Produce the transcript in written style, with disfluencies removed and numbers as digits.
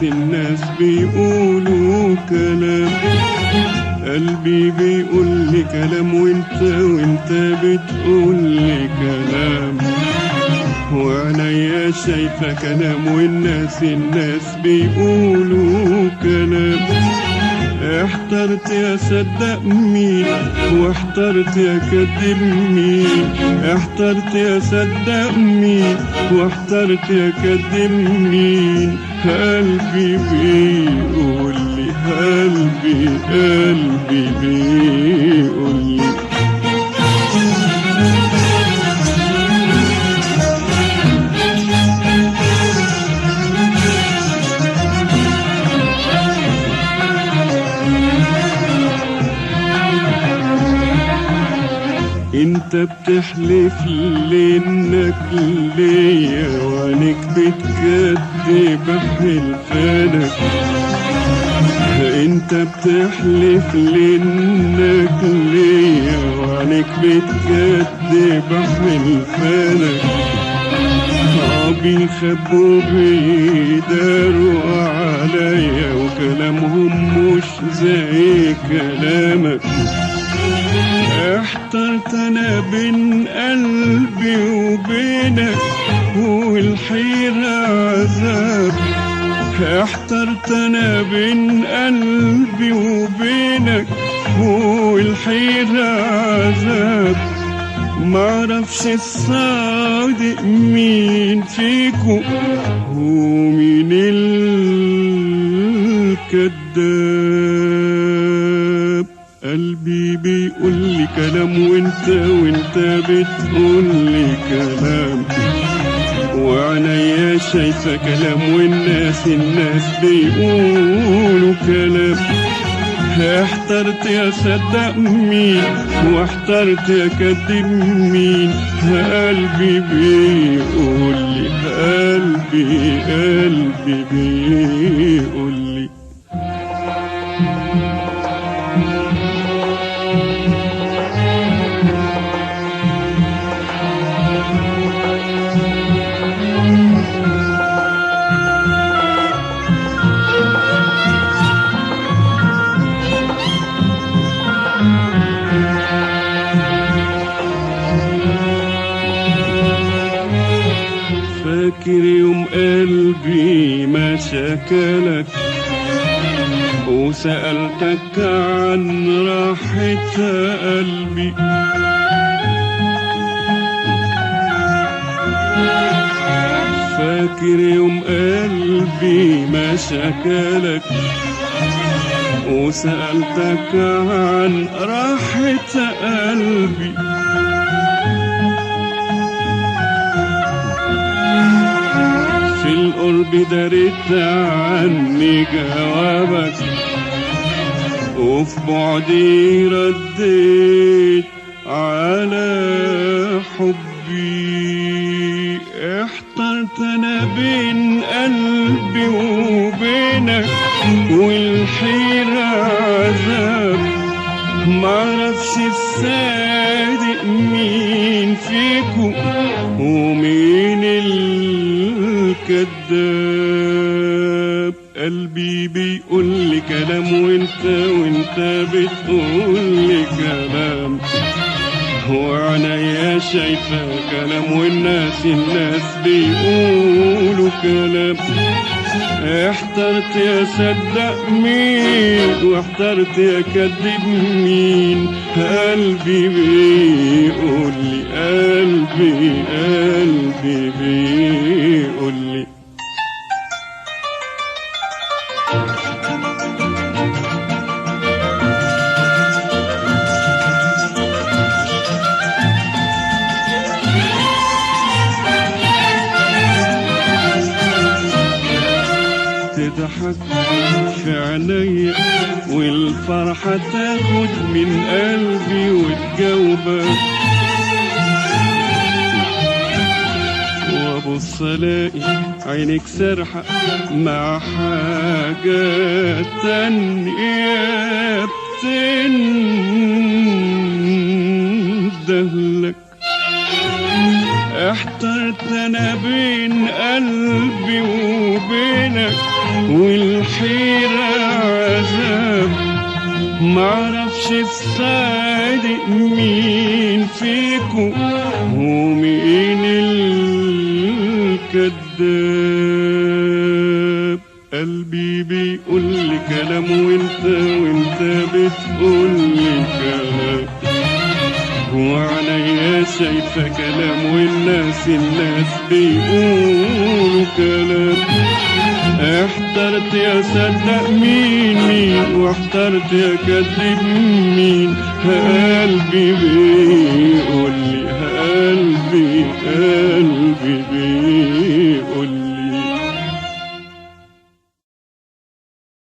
الناس بيقولوا كلام، قلبي بيقول لي كلام وانت بتقول لي كلام، وعينيا شايفة كلام والناس بيقولوا كلام. احترت يا صدق مين واحترت يا كدب مين، احترت يا صدق مين واحترت يا كدب مين. قلبي بيقول لي قلبي بيقول لي انت بتحلف لي انك ليا وعنك بتكذب حلفانك، انت بتحلف لي انك ليا وعنك بتكذب حلفانك. بيخبوا بيداروا عليا وكلامهم مش زي كلامك. احترت انا بين قلبي وبينك والحيرة عذاب، احترت انا بين قلبي وبينك والحيرة عذاب. معرفش الصادق مين فيكو ومين الكذاب. قلبي بيقول لي كلام وانت بتقول لي كلام، وعينيا شايفة كلام والناس بيقولوا كلام. احترت يا صدق مين واحترت يا كدب مين. قلبي بيقول لي قلبي بيقول لي فاكر يوم قلبي ما شكلك وسألتك عن راحة قلبي. فاكر يوم قلبي ما شكلك وسألتك عن راحة قلبي. في القرب دارت عني جوابك وفي بعدي رديت على حبي. احترت انا بين قلبي وبينك والحيرة عذاب. معرفش الصادق مين فيكو ومين الكذاب. قلبي بيقول لي كلام وانت بتقول لي كلام، وعينيا شايفة كلام والناس بيقولوا كلام. احترت يا صدق مين واحترت يا كدب مين. قلبي بيقول لي قلبي بيقول لي تضحك في عينيا والفرحة تاخد من قلبي وتجاوبك، وابص الاقي عينك سرحة مع حاجات تانية بتندهلك. احترت انا بين قلبي وبينك والحيرة عذاب، معرفش الصادق مين فيكو ومين الكذاب. قلبي بيقول لي كلام وانت بتقول لي كلام، وعليا شايفة كلام والناس بيقولوا كلام. احترت يا صدق مين واحترت يا كذب مين، قلبي بيه